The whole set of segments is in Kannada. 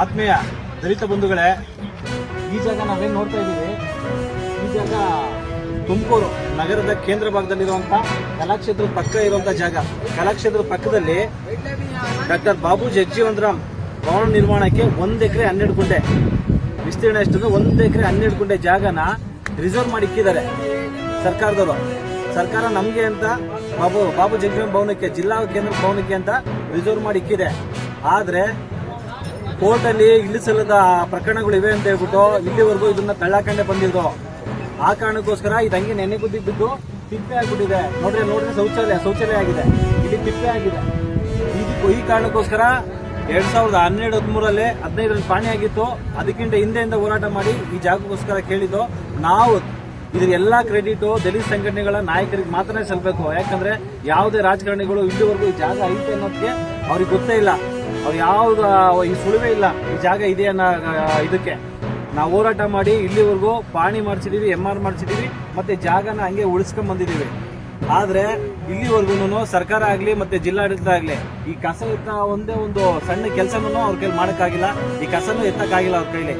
ಆತ್ಮೀಯ ದಲಿತ ಬಂಧುಗಳೇ, ಈ ಜಾಗ ನಾವೇನು ನೋಡ್ತಾ ಇದ್ದೀವಿ, ಈ ಜಾಗ ತುಮಕೂರು ನಗರದ ಕೇಂದ್ರ ಭಾಗದಲ್ಲಿರುವಂಥ ಕಲಾಕ್ಷೇತ್ರದ ಪಕ್ಕ ಇರುವಂಥ ಜಾಗ. ಕಲಾಕ್ಷೇತ್ರದ ಪಕ್ಕದಲ್ಲಿ ಡಾಕ್ಟರ್ ಬಾಬು ಜಗಜೀವನ್ ರಾಮ್ ಭವನ ನಿರ್ಮಾಣಕ್ಕೆ 1 ಎಕರೆ 12 ಗುಂಟೆ ವಿಸ್ತೀರ್ಣ ಎಷ್ಟಂದ್ರೆ 1 ಎಕರೆ 12 ಗುಂಟೆ ಜಾಗನ ರಿಸರ್ವ್ ಮಾಡಿ ಇಕ್ಕಿದ್ದಾರೆ ಸರ್ಕಾರದವರು. ಸರ್ಕಾರ ನಮಗೆ ಅಂತ ಬಾಬು ಜಗಜೀವನ್ ಭವನಕ್ಕೆ, ಜಿಲ್ಲಾ ಕೇಂದ್ರ ಭವನಕ್ಕೆ ಅಂತ ರಿಸರ್ವ್ ಮಾಡಿ ಇಕ್ಕಿದೆ. ಆದರೆ ಕೋರ್ಟಲ್ಲಿ ಇಳಿಸಲದ ಪ್ರಕರಣಗಳಿವೆ ಅಂತ ಹೇಳ್ಬಿಟ್ಟು ಇಲ್ಲಿವರೆಗೂ ಇದನ್ನ ತಳ್ಳಾಕಂಡೆ ಬಂದಿದ್ರು. ಆ ಕಾರಣಕ್ಕೋಸ್ಕರ ಇದು ಹಂಗೆ ನೆನೆ ಬಿದ್ದು ತಿಪ್ಪೆ ಆಗಿಬಿಟ್ಟಿದೆ. ನೋಡ್ರಿ ಶೌಚಾಲಯ ಆಗಿದೆ, ಇಲ್ಲಿ ತಿಪ್ಪೆ ಆಗಿದೆ. ಈ ಕಾರಣಕ್ಕೋಸ್ಕರ 2012-13 15ರಲ್ಲಿ ಪಾಣಿ ಆಗಿತ್ತು. ಅದಕ್ಕಿಂತ ಹಿಂದೆಯಿಂದ ಹೋರಾಟ ಮಾಡಿ ಈ ಜಾಗಕ್ಕೋಸ್ಕರ ಕೇಳಿದ್ದು. ನಾವು ಇದ್ರ ಎಲ್ಲಾ ಕ್ರೆಡಿಟ್ ದಲಿತ ಸಂಘಟನೆಗಳ ನಾಯಕರಿಗೆ ಮಾತ್ರ ಸಲ್ಲಬೇಕು. ಯಾಕಂದ್ರೆ ಯಾವುದೇ ರಾಜಕಾರಣಿಗಳು ಇಲ್ಲಿವರೆಗೂ ಈ ಜಾಗ ಐತೆ ಅನ್ನೋದಕ್ಕೆ ಅವ್ರಿಗೆ ಗೊತ್ತೇ ಇಲ್ಲ. ಅವ್ರು ಯಾವ್ದು ಈ ಸುಳಿವೇ ಇಲ್ಲ ಈ ಜಾಗ ಇದೆ ಅನ್ನೋ ಇದಕ್ಕೆ. ನಾವು ಹೋರಾಟ ಮಾಡಿ ಇಲ್ಲಿವರೆಗೂ ಪಾಣಿ ಮಾಡಿಸಿದೀವಿ, MR ಮಾಡಿಸಿದೀವಿ, ಮತ್ತೆ ಜಾಗನ ಹಂಗೆ ಉಳಿಸ್ಕೊಂಡ್ ಬಂದಿದೀವಿ. ಆದ್ರೆ ಇಲ್ಲಿವರೆಗೂ ಸರ್ಕಾರ ಆಗ್ಲಿ ಮತ್ತೆ ಜಿಲ್ಲಾಡಳಿತ ಆಗ್ಲಿ ಈ ಕಸ ಎತ್ತ ಒಂದೇ ಒಂದು ಸಣ್ಣ ಕೆಲಸನೂ ಅವ್ರ ಕೈಲಿ ಮಾಡಕ್ಕಾಗಿಲ್ಲ. ಈ ಕಸನೂ ಎತ್ತಕ್ಕಾಗಿಲ್ಲ ಅವ್ರ ಕೈಲಿ.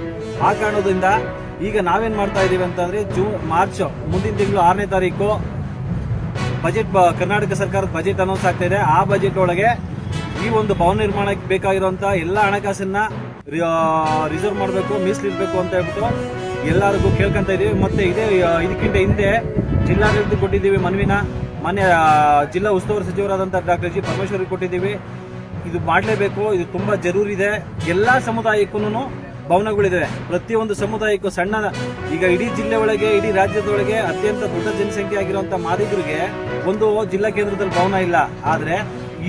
ಆ ಕಾರಣದಿಂದ ಈಗ ನಾವೇನ್ ಮಾಡ್ತಾ ಇದೀವಿ ಅಂತಂದ್ರೆ ಮಾರ್ಚ್ ಮುಂದಿನ ತಿಂಗಳು 6ನೇ ತಾರೀಕು ಬಜೆಟ್, ಕರ್ನಾಟಕ ಸರ್ಕಾರದ ಬಜೆಟ್ ಅನೌನ್ಸ್ ಆಗ್ತಾ ಇದೆ. ಆ ಬಜೆಟ್ ಒಳಗೆ ಈ ಒಂದು ಭವನ ನಿರ್ಮಾಣಕ್ಕೆ ಬೇಕಾಗಿರುವಂತ ಎಲ್ಲ ಹಣಕಾಸನ್ನ ರಿಸರ್ವ್ ಮಾಡಬೇಕು, ಮೀಸಲಿಡಬೇಕು ಅಂತ ಹೇಳ್ಬಿಟ್ಟು ಎಲ್ಲರಿಗೂ ಕೇಳ್ಕೊಂತ ಇದೀವಿ. ಮತ್ತೆ ಇದಕ್ಕಿಂತ ಹಿಂದೆ ಜಿಲ್ಲಾಡಳಿತ ಕೊಟ್ಟಿದ್ದೀವಿ ಮನವಿನ. ಮಾನ್ಯ ಜಿಲ್ಲಾ ಉಸ್ತುವಾರಿ ಸಚಿವರಾದಂತಹ ಡಾಕ್ಟರ್ ಜಿ ಪರಮೇಶ್ವರ್ ಕೊಟ್ಟಿದ್ದೀವಿ. ಇದು ಮಾಡಲೇಬೇಕು, ಇದು ತುಂಬಾ ಜರೂರಿ ಇದೆ. ಎಲ್ಲಾ ಸಮುದಾಯಕ್ಕೂ ಭವನಗಳಿವೆ. ಪ್ರತಿಯೊಂದು ಸಮುದಾಯಕ್ಕೂ ಸಣ್ಣ, ಈಗ ಇಡೀ ಜಿಲ್ಲೆ ಒಳಗೆ, ಇಡೀ ರಾಜ್ಯದೊಳಗೆ ಅತ್ಯಂತ ದೊಡ್ಡ ಜನಸಂಖ್ಯೆ ಆಗಿರುವಂತಹ ಮಾದಿಗರಿಗೆ ಒಂದು ಜಿಲ್ಲಾ ಕೇಂದ್ರದಲ್ಲಿ ಭವನ ಇಲ್ಲ. ಆದ್ರೆ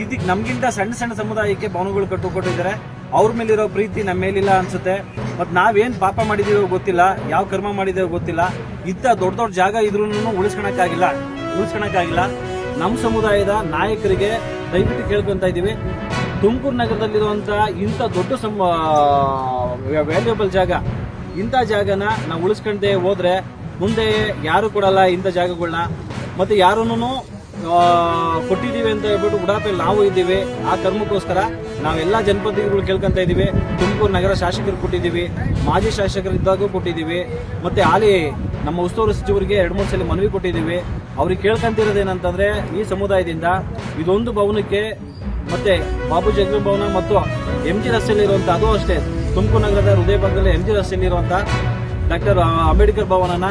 ಇದಕ್ಕೆ ನಮ್ಗಿಂತ ಸಣ್ಣ ಸಮುದಾಯಕ್ಕೆ ಭವನಗಳು ಕಟ್ಟಿಕೊಟ್ಟಿದ್ದಾರೆ. ಅವ್ರ ಮೇಲಿರೋ ಪ್ರೀತಿ ನಮ್ಮ ಮೇಲಿಲ್ಲ ಅನ್ಸುತ್ತೆ. ಮತ್ ನಾವೇನ್ ಪಾಪ ಮಾಡಿದೀವೋ ಗೊತ್ತಿಲ್ಲ, ಯಾವ ಕರ್ಮ ಮಾಡಿದೇವೋ ಗೊತ್ತಿಲ್ಲ. ಇಂಥ ದೊಡ್ಡ ಜಾಗ ಇದ್ರೂ ಉಳಿಸ್ಕೊಳಕ್ಕಾಗಿಲ್ಲ. ನಮ್ಮ ಸಮುದಾಯದ ನಾಯಕರಿಗೆ ದಯವಿಟ್ಟು ಕೇಳ್ಕೊಂತ ಇದೀವಿ, ತುಮಕೂರು ನಗರದಲ್ಲಿರುವಂತ ಇಂಥ ದೊಡ್ಡ ವ್ಯಾಲ್ಯೂಬಲ್ ಜಾಗ, ಇಂಥ ಜಾಗನ ನಾವು ಉಳಿಸ್ಕೊಂಡೇ ಹೋದ್ರೆ ಮುಂದೆ ಯಾರು ಕೊಡಲ್ಲ ಇಂಥ ಜಾಗಗಳನ್ನ. ಮತ್ತೆ ಯಾರೂನು ಕೊಟ್ಟಿದ್ದೀವಿ ಅಂತ ಹೇಳ್ಬಿಟ್ಟು ಉಡಾಪೆಯಲ್ಲಿ ನಾವು ಇದ್ದೀವಿ. ಆ ಕರ್ಮಕ್ಕೋಸ್ಕರ ನಾವೆಲ್ಲ ಜನಪ್ರತಿನಿಧಿಗಳು ಕೇಳ್ಕೊಂತ ಇದೀವಿ. ತುಮಕೂರು ನಗರ ಶಾಸಕರು ಕೊಟ್ಟಿದ್ದೀವಿ, ಮಾಜಿ ಶಾಸಕರಿದ್ದಾಗೂ ಕೊಟ್ಟಿದ್ದೀವಿ, ಮತ್ತೆ ಹಾಲಿ ನಮ್ಮ ಉಸ್ತುವಾರಿ ಸಚಿವರಿಗೆ 2-3 ಸಲ ಮನವಿ ಕೊಟ್ಟಿದ್ದೀವಿ. ಅವ್ರಿಗೆ ಕೇಳ್ಕೊಂತಿರೋದೇನಂತಂದ್ರೆ ಈ ಸಮುದಾಯದಿಂದ ಇದೊಂದು ಭವನಕ್ಕೆ, ಮತ್ತೆ ಬಾಬು ಜಗಜೀವನ್ ಭವನ ಮತ್ತು MG ರಸ್ತೆಯಲ್ಲಿ ಇರುವಂತ, ಅದು ಅಷ್ಟೇ ತುಮಕೂರು ನಗರದ ಹೃದಯ ಭಾಗದಲ್ಲಿ MG ರಸ್ತೆಯಲ್ಲಿ ಇರುವಂತ ಡಾಕ್ಟರ್ ಅಂಬೇಡ್ಕರ್ ಭವನನ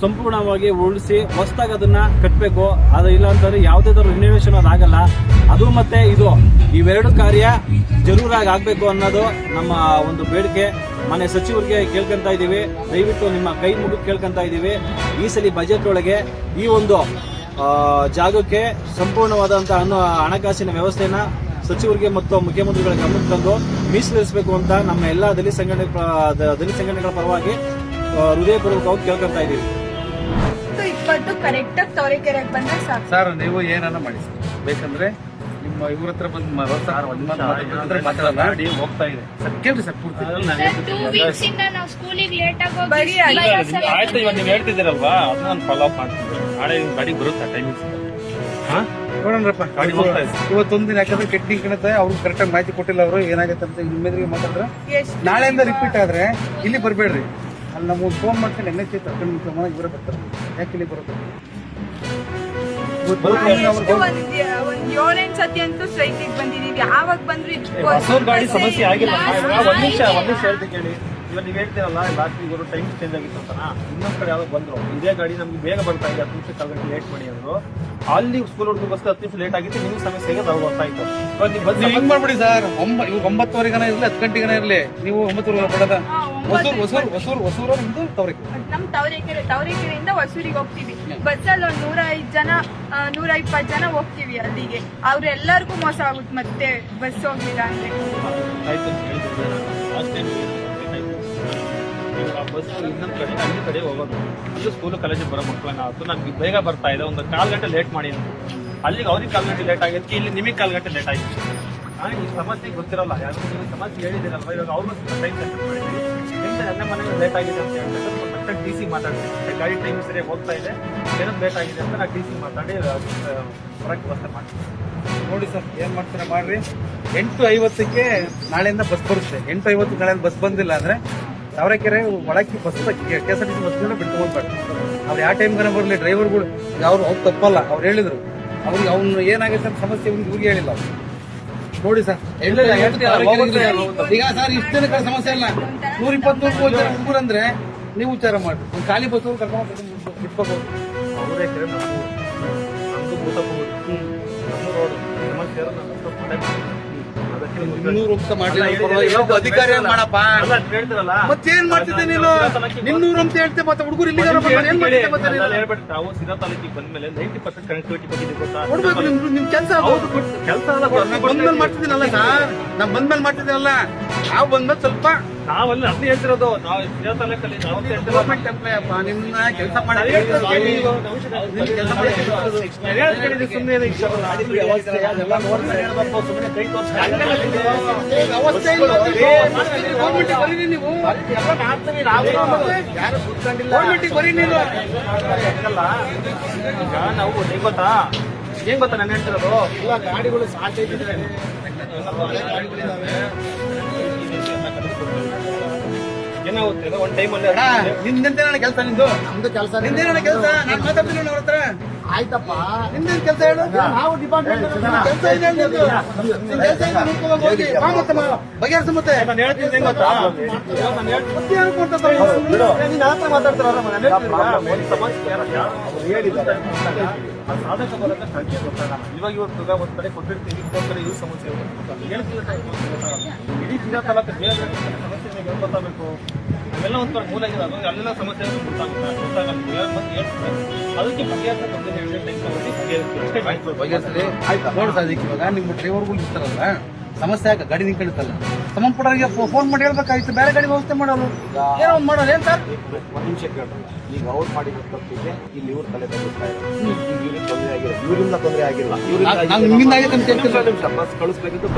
ಸಂಪೂರ್ಣವಾಗಿ ಉಳಿಸಿ ಹೊಸದಾಗಿ ಅದನ್ನ ಕಟ್ಟಬೇಕು. ಅದು ಇಲ್ಲ ಅಂತಂದ್ರೆ ಯಾವುದೇ ತರ ರಿನೋವೇಷನ್ ಅದಾಗಲ್ಲ. ಅದು ಮತ್ತೆ ಇವೆರಡು ಕಾರ್ಯ ಜರೂರಾಗಿ ಆಗ್ಬೇಕು ಅನ್ನೋದು ನಮ್ಮ ಒಂದು ಬೇಡಿಕೆ. ಮನೆ ಸಚಿವರಿಗೆ ಕೇಳ್ಕೊಂತ ಇದೀವಿ, ದಯವಿಟ್ಟು ನಿಮ್ಮ ಕೈ ಮುಗಿದು ಕೇಳ್ಕೊಂತ ಇದೀವಿ. ಈ ಸಲ ಬಜೆಟ್ ಒಳಗೆ ಈ ಒಂದು ಜಾಗಕ್ಕೆ ಸಂಪೂರ್ಣವಾದಂತಹ ಹಣಕಾಸಿನ ವ್ಯವಸ್ಥೆನ ಸಚಿವರಿಗೆ ಮತ್ತು ಮುಖ್ಯಮಂತ್ರಿಗಳ ಗಮನಕ್ಕೆ ತಂದು ಮೀಸಲಿರಿಸಬೇಕು ಅಂತ ನಮ್ಮ ಎಲ್ಲಾ ದಲಿತ ಸಂಘಟನೆಗಳ ಪರವಾಗಿ ಹೃದಯಪೂರ್ವಕವಾಗಿ ಕೇಳ್ಕೊಂತ ಇದೀವಿ. ಕರೆಕ್ಟ್ ಆಗಿ ತವರೆಕೆರೆಗೆ ಬಂದ್ರೆ ಸಾಕು ಸರ್. ನೀವು ಏನನ್ನ ಮಾಡಿ ಸರ್, ಬೇಕಂದ್ರೆ ನಿಮ್ಮ ಇವ್ರ ಹತ್ರ ಬಂದು ಮಾತಾಡಲ್ಲ, ಹೋಗ್ತಾ ಇದೆ ಸರ್. ಕೇಳ್ರಿ ಸರ್, ಪೂರ್ತಿ ಆಯ್ತು. ಇವಾಗ ನೀವು ಹೇಳ್ತಿದ್ದೀರಲ್ವಾ, ಅದನ್ನ ನಾನು ಫಾಲೋ ಅಪ್ ಮಾಡ್ತಿದ್ದೆ. ನಾಳೆ ಗಾಡಿ ಬರುತ್ತೆ ಟೈಮಿಂಗ್ಸ್ ನೋಡೋಣಪ್ಪ. ಇವತ್ತೊಂದಿನ ಯಾಕಂದ್ರೆ ಟೆಕ್ನಿಕ್ ಕಣತೆ ಅವ್ರಿಗೆ ಕರೆಕ್ಟಾಗಿ ಮಾಹಿತಿ ಕೊಟ್ಟಿಲ್ಲ. ಅವರು ಏನಾಗತ್ತೆ ಅಂತ ನಿಮ್ಮೆದುರಿಗೆ ಮಾತಾಡಿದ್ರೆ ನಾಳೆಯಿಂದ ರಿಪೀಟ್ ಆದ್ರೆ ಇಲ್ಲಿ ಬರ್ಬೇಡ್ರಿ. ಅಲ್ಲಿ ನಮಗೆ ಫೋನ್ ಮಾಡ್ಕೊಂಡು NHA ತರ್ಕೊಂಡು ಇವರೇ ಬರ್ತಾರೆ. ಯಾಕೆ ಇಲ್ಲಿ ಬರೋದು? ಒಂದ್ 7-8 ಸತಿ ಅಂತೂ ಸ್ಟ್ರೈಕಿಗೆ ಬಂದಿದೀವಿ. ಯಾವಾಗ ಬಂದ್ರು ಗಾಡಿ ಸಮಸ್ಯೆ ಆಗಿಲ್ಲ. ಒಂದ್ ನಿಮಿಷ ಹೇಳ್ತೀನಿ ಕೇಳಿ. ಇವಾಗ ನೀವು ಹೇಳ್ತೀರಲ್ಲ, ಲಾಸ್ಟ್ ಇವರು ಟೈಮ್ ಚೇಂಜ್ ಆಗಿತ್ತು ಅಂತ. ಇನ್ನೊಂದ್ ಕಡೆ ಯಾವಾಗ ಬಂದ್ರು, ಇದೇ ಗಾಡಿ ನಮ್ಗೆ ಬೇಗ ಬರ್ತಾ ಇದೆ, 10 ನಿಮಿಷ ಕಾಲ್ ಗಂಟೆ ಲೇಟ್ ಮಾಡಿ ಅಂದ್ರು. ಅಲ್ಲಿ ಸ್ಕೂಲ್ ಹುಡುಗ ಬಸ್ 10 ನಿಮಿಷ ಲೇಟ್ ಆಗಿತ್ತು, ನಿಮ್ಗೆ ಸಮಸ್ಯೆಗೆ ನಾವು ಗೊತ್ತಾಯ್ತು. ನೀವು ಹಿಂಗ್ ಮಾಡ್ಬಿಡಿ ಸರ್, 9:00ವರೆಗನ ಇರ್ಲಿ, 10 ಗಂಟೆಗನ ಇರ್ಲಿ, ನೀವು 9:00 ಪಡದ ಹೊಸೂರು ನಿಮ್ದು ತವರೆಕೆರೆ. ನಮ್ ತವರೆಕೆರೆಯಿಂದ ಹೊಸೂರಿಗೆ ಹೋಗ್ತೀವಿ. ಬಸ್ಸಲ್ಲಿ ಒಂದು 105 ಜನ 120 ಜನ ಹೋಗ್ತೀವಿ ಅಲ್ಲಿಗೆ. ಅವ್ರೆಲ್ಲರಿಗೂ ಮೋಸ ಆಗುತ್ತೆ ಮತ್ತೆ ಬಸ್ ಹೋಗಿಲ್ಲ ಅಂದ್ರೆ. ಬಸ್ ಇನ್ನೊಂದ್ ಕಡೆ ಹಳ್ಳಿ ಕಡೆ ಹೋಗೋದು, ಅದು ಸ್ಕೂಲ್ ಕಾಲೇಜಿಗೆ ಬರೋ ಮಕ್ಕಳನ್ನ ಅದು ನಮ್ಗೆ ಬೇಗ ಬರ್ತಾ ಇದೆ. ಒಂದು 1/4 ಗಂಟೆ ಲೇಟ್ ಮಾಡಿ ಅಲ್ಲಿಗೆ ಅವ್ರಿಗೆ 1/4 ಗಂಟೆ ಲೇಟ್ ಆಗಿದ್ದಕ್ಕೆ ಇಲ್ಲಿ ನಿಮಗೆ 1/4 ಗಂಟೆ ಲೇಟ್ ಆಗಿತ್ತು. ಈ ಸಮಸ್ಯೆ ಗೊತ್ತಿರಲ್ಲ, ಯಾರು ಸಮಸ್ಯೆ ಹೇಳಿದಿರಲ್ವ, ಇವಾಗ ಅವ್ರಿಗೂ ಟೈಮ್ ಸೆಟ್ ಮಾಡಿದ್ವಿ. ನನ್ನ ಮನೆಗೆ ಲೇಟ್ ಆಗಿದೆ ಅಂತ ಹೇಳ್ತಾರೆ. TC ಮಾತಾಡ್ತೀನಿ, ಗಾಡಿ ಟೈಮ್ ಸರಿಯಾಗಿ ಹೋಗ್ತಾ ಇದೆ, ಏನೋ ಲೇಟ್ ಆಗಿದೆ ಅಂತ ನಾನು TC ಮಾತಾಡಿ ಹೊರಗೆ ವ್ಯವಸ್ಥೆ ಮಾಡ್ತೀನಿ. ನೋಡಿ ಸರ್ ಏನ್ ಮಾಡ್ತಾರೆ ಮಾಡ್ರಿ. 8:50ಕ್ಕೆ ನಾಳೆಯಿಂದ ಬಸ್ ಬರುತ್ತೆ. 8:50 ನಾಳೆ ಬಸ್ ಬಂದಿಲ್ಲ ಅಂದ್ರೆ ತಾವರೆಕೆರೆ ಒಳಕ್ಕೆ ಬಸ್ KSRTC ಬಸ್ಗಳನ್ನ ಬಿಟ್ಕೊಂಡ್ಬಾರ್ದು. ಅವ್ರು ಯಾವ ಟೈಮ್ಗಾರ ಬರಲಿ ಡ್ರೈವರ್ಗಳು ಅವ್ರು ತಪ್ಪಲ್ಲ. ಅವ್ರು ಹೇಳಿದ್ರು ಅವ್ರಿಗೆ ಅವ್ನು ಏನಾಗುತ್ತೆ ಅಂತ ಸಮಸ್ಯೆ ಇವ್ರಿಗೆ ಹೇಳಿಲ್ಲ ಅವ್ರು. ನೋಡಿ ಸರ್ ಈಗ ಸರ್ ಇಷ್ಟು ಜನಕ್ಕೆ ಸಮಸ್ಯೆ ಇಲ್ಲ. 120 ಹುಡುಗರು ಅಂದ್ರೆ ನೀವು ವಿಚಾರ ಮಾಡಿ ಒಂದು ಖಾಲಿ ಬಸ್ ಕರ್ಕೊಂಡು ಬಿಟ್ಕೋಬಹುದು. ಅವರೇ ನಮ್ದು ಭೂತಬಹುದು ನಮ್ಮ ರೋಡ್ ಸಮಸ್ಯೆ ಅದಕ್ಕೆ 200 ಅಂತ ಮಾಡ್ಲಿ ಅಧಿಕಾರಿ ಮಾಡಪ್ಪ. ಹೇಳ್ತಿರಲ್ಲ ಮತ್ತೇನ್ ಮಾಡ್ತಿದ್ದೆ ನೀನು 200 ಅಂತ ಹೇಳ್ತೆ ಮತ್ತೆ ಹುಡುಗರು ಇಲ್ಲಿ ಏನ್ ಮಾಡ್ತಿದ್ದೆ ಮತ್ತೆ ನೀನು? ಹೇಳ್ಬಿಟ್ಟು ನಾವು ಸಿರಾ ತಾಲೂಕಿಗೆ ಬಂದ್ಮೇಲೆ 90% ಕನೆಕ್ಟಿವಿಟಿ ಬಗ್ಗೆ ಗೊತ್ತಾ ಕೊಡ್ಬೇಕು ನಿಮ್ ಕೆಲಸ ಕೆಲಸ ಬಂದ್ಮೇಲೆ ಮಾಡ್ತಿದ್ದೀನಲ್ಲ ಸರ್. ನಾನ್ ಬಂದ್ಮೇಲೆ ಮಾಡ್ತಿದ್ದೀನಲ್ಲ. ನಾವು ಬಂದ್ಮೇಲೆ ಸ್ವಲ್ಪ ನಾವಲ್ಲಿ ಅದನ್ನ ಹೇಳ್ತಿರೋದು ನಾವು ಸಿರಾ ತಾಲೂಕಲ್ಲಿ ನಾವು ಗೌರ್ಮೆಂಟ್ ಎಂಪ್ಲಾಯ್ ಅಪ್ಪ ನಿನ್ನ ಕೆಲಸ ಮಾಡಿ ನಾವು ಹೆಂಗ್ ಗೊತ್ತಾ ನಾನು ಹೇಳ್ತಿರೋದು ಎಲ್ಲ ಗಾಡಿಗಳು ಸಾಕೈತೆ ಏನಾಗುತ್ತೆ ಒಂದ್ ಟೈಮಲ್ಲಿ ನಿಂದೇನ ಕೆಲಸ ನಿಂದು ನಮ್ದು ಕೆಲಸ ನಿಂದೇನ ಕೆಲಸ ನಾನು ಮಾತಾಡ್ತೀನಿ ಅವ್ರ ಹತ್ರ. ಆಯ್ತಪ್ಪ. ನಿಂದೇನ್ ಕೆಲಸ ಹೇಳು? ನಾವು ಡಿಪಾರ್ಟ್ಮೆಂಟ್ ಕೆಲಸ ಇದೆ ನಿಂದು. ನಿನ್ ಕೆಲಸ ಇದೆ ನೋಡ್ಕೊಂಡು ಹೋಗಿ ಬಾ ಮತ್ತೆ ಬಗೆಹರಿಸು ಮತ್ತೆ. ನಾನು ಹೇಳ್ತೀನಿ ಹೆಂಗ್ ಗೊತ್ತಾ ನಾನು ಹೇಳ್ತೀನಿ ಮತ್ತೆ ಯಾರು ಕೊಡ್ತಾರೆ ನೀನ್ ಹತ್ರ ಮಾತಾಡ್ತಾರಲ್ಲ ಒಂದು ಸಮಸ್ಯೆ ಹೇಳಿದ್ದಾರೆ ಸಾಧಕ ಬರೋದ ಸಂಖ್ಯೆ ಗೊತ್ತಾಗಲ್ಲ. ಇವತ್ತು ಒಂದ್ ಕಡೆ ಕೊಟ್ಟಿರ್ತೀವಿ ಇನ್ನೊಂದ್ ಕಡೆ ಇವ್ರ ಸಮಸ್ಯೆ ಹೇಳ್ತಿಲ್ಲ ಇಡೀ ಸಿರಾ ತಾಲೂಕು ಬೇರೆ ಸಮಸ್ಯೆ ಗೊತ್ತಾಗಬೇಕು. ಅವೆಲ್ಲ ಒಂದ್ ಕಡೆ ಮೂಲ ಇರೋದು ಅಲ್ಲೆಲ್ಲ ಸಮಸ್ಯೆ ಗೊತ್ತಾಗಲ್ಲ ಮತ್ತೆ ಹೇಳ್ತಾರೆ ಅದಕ್ಕೆ ಬಗೆಹರಿಸ ಬಗೆಹರಿಸಲಿ. ನೋಡಿ ಸರ್ ಅದಕ್ಕೆ ಇವಾಗ ನಿಮ್ಮ ಡ್ರೈವರ್ಗಳು ಇರ್ತಾರಲ್ಲ ಸಮಸ್ಯೆ ಆಗ ಗಾಡಿ ನಿಂತ್ಕೊಂಡಿತ್ತಲ್ಲ ಸಂಬಂಧಪಟ್ಟವರಿಗೆ ಫೋನ್ ಮಾಡಿ ಹೇಳ್ಬೇಕಾಗಿತ್ತು. ಬೇರೆ ಗಾಡಿ ವ್ಯವಸ್ಥೆ ಮಾಡೋದು ಏನೋ ಒಂದು ಮಾಡೋದು ಏನ್ ಸರ್? ಒಂದ್ ನಿಮಿಷ ಕೇಳ್ತಾರೆ. ಈಗ ಅವ್ರು ಮಾಡಿರೋ ತಪ್ಪಿಗೆ ಇಲ್ಲಿ ಇವ್ರ ತಲೆ ತಗ್ಗಿಸ್ತಾ ಇದ್ದಾರೆ. ಇವ್ರಿಗೆ ತೊಂದರೆ ಆಗಿಲ್ಲ, ಇವರಿಂದ ತೊಂದರೆ ಆಗಿಲ್ಲ. ನಾನು ನಿಮ್ಮಿಂದ ಆಗೈತೆ ಅಂತ ಹೇಳ್ತೀನಿ. ನಿಮಿಷ ಬಸ್ ಕಳಿಸ್ಬೇಕಿತ್ತು ಬಸ್